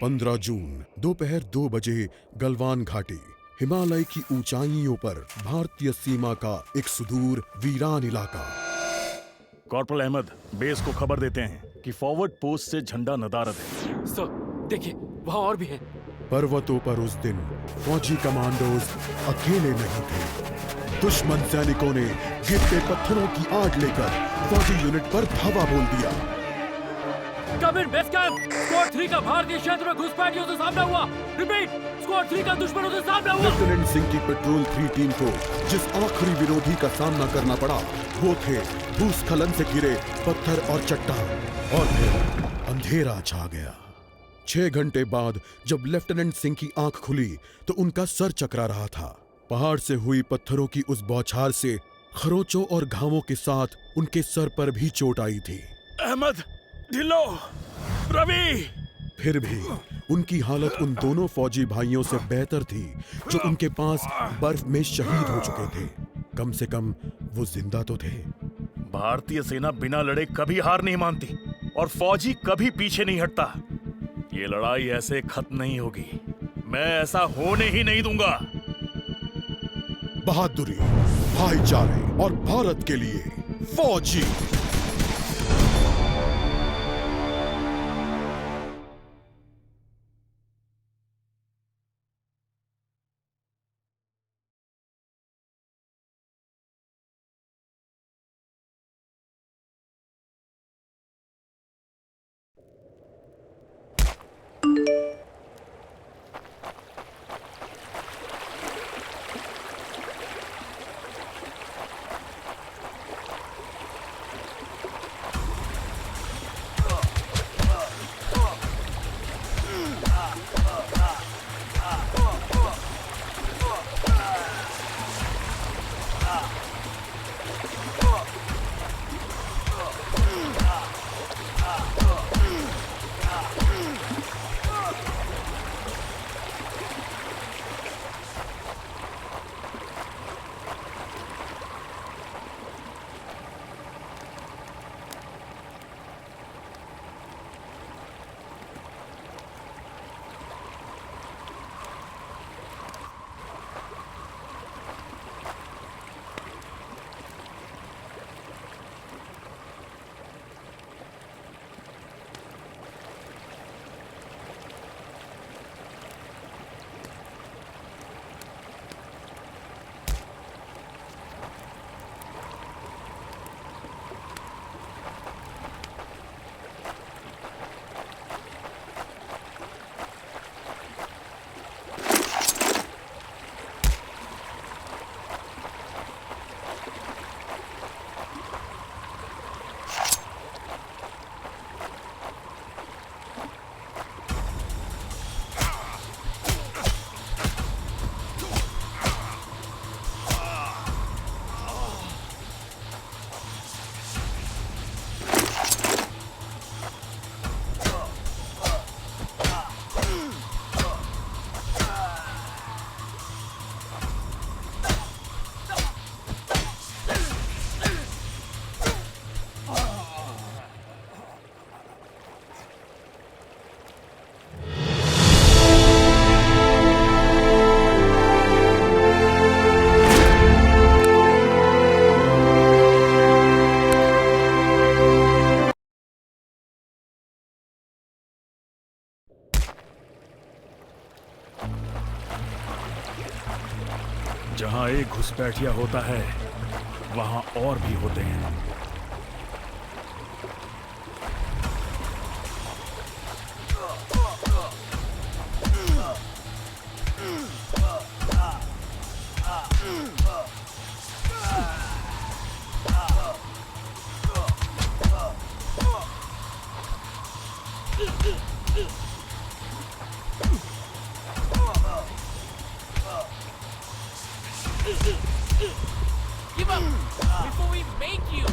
15 जून दोपहर 2 बजे गलवान घाटी, हिमालय की ऊंचाइयों पर भारतीय सीमा का एक सुदूर वीरान इलाका। कॉर्पोरल अहमद, बेस को खबर देते हैं कि फॉरवर्ड पोस्ट से झंडा नदारद है। सर, देखिए वहाँ और भी हैं। पर्वतों पर उस दिन फौजी कमांडोज अकेले नहीं थे। दुश्मन सैनिकों ने गिरते पत्थरों की आग लेकर फौजी यूनिट पर धावा बोल दिया। कम इन बेस कैंप, स्क्वाड 3 का भारतीय क्षेत्र में घुसपैठियों से सामना हुआ। रिपीट, स्क्वाड 3 का दुश्मनों से सामना हुआ। लेफ्टिनेंट सिंह की पेट्रोल 3 टीम को जिस आखिरी विरोधी का सामना करना पड़ा वो थे भूस्खलन से गिरे पत्थर और चट्टान। और फिर अंधेरा छा गया। 6 घंटे बाद जब लेफ्टिनेंट सिंह की आंख खुली तो उनका सर चकरा रहा था। पहाड़ से हुई पत्थरों की उस बौछार से खरोचों और घावों के साथ उनके सर पर भी चोट आई थी। अहमद, ढिल्लो, रवि। फिर भी उनकी हालत उन दोनों फौजी भाइयों से बेहतर थी जो उनके पास बर्फ में शहीद हो चुके थे। कम से कम वो जिंदा तो थे। भारतीय सेना बिना लड़े कभी हार नहीं मानती और फौजी कभी पीछे नहीं हटता। ये लड़ाई ऐसे खत्म नहीं होगी। मैं ऐसा होने ही नहीं दूंगा। बहादुरी, भाईचारे और भारत के लिए फौजी। जहां एक घुसपैठिया होता है वहां और भी होते हैं। Give up before we make you.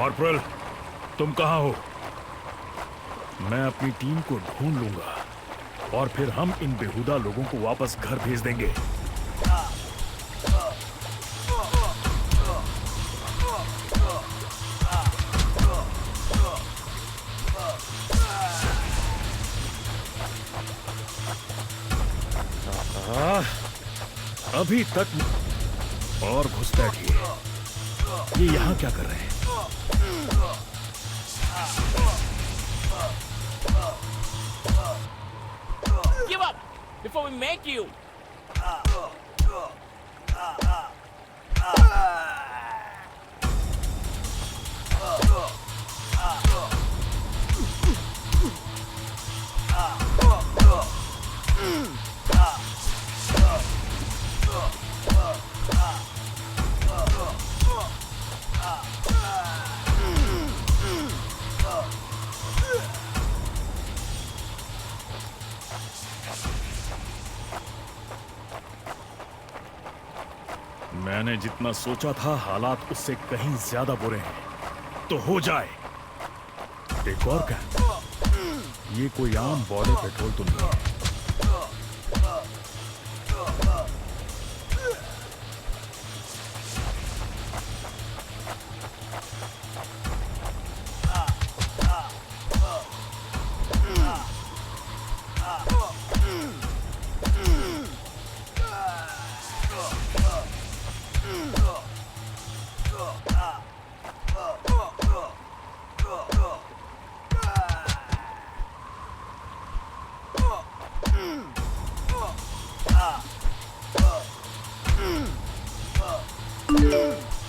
Corporal, तुम कहाँ हो? मैं अपनी टीम को ढूंढ लूंगा और फिर हम इन बेहुदा लोगों को वापस घर भेज देंगे। अभी तक और घुसपैठिए। ये यहाँ क्या कर रहे हैं? Give up before we make you. मैंने जितना सोचा था हालात उससे कहीं ज्यादा बुरे हैं। तो हो जाए। एक और क्या? ये कोई आम बॉर्डर पेट्रोल तो नहीं है।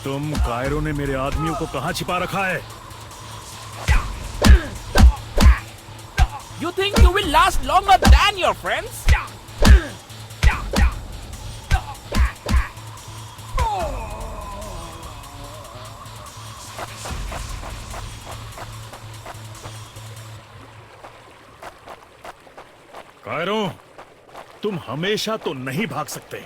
तुम कायरो ने मेरे आदमियों को कहां छिपा रखा है? You think you will last longer than your friends? Cairo, तुम हमेशा तो नहीं भाग सकते।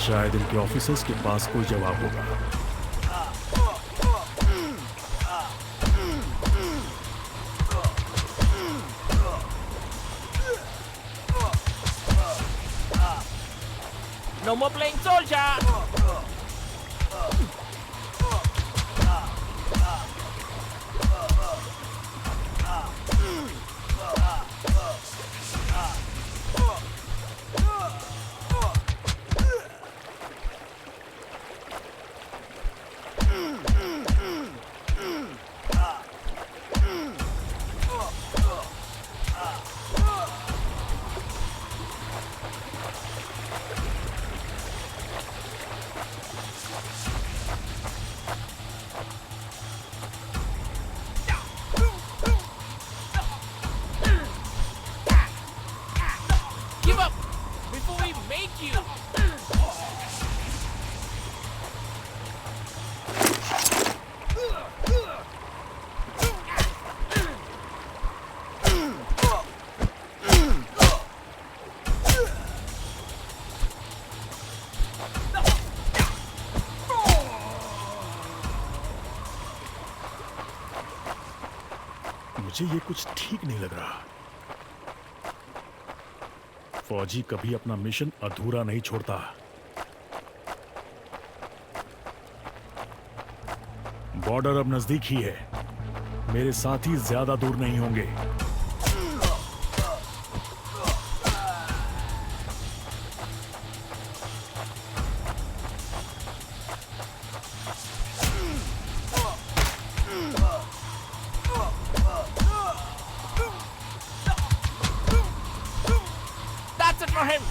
शायद इनके ऑफिसर्स के पास कोई जवाब होगा। No more playing soldier. Give up before we make you. मुझे ये कुछ ठीक नहीं लग रहा। फौजी कभी अपना मिशन अधूरा नहीं छोड़ता। बॉर्डर अब नजदीक ही है। मेरे साथी ज्यादा दूर नहीं होंगे। That's it for him.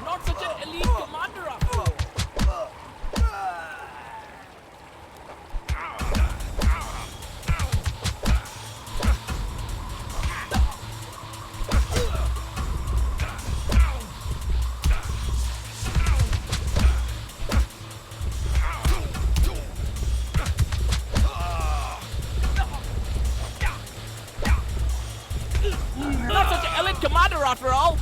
Not such an elite commander after all. Not such an elite commander after all.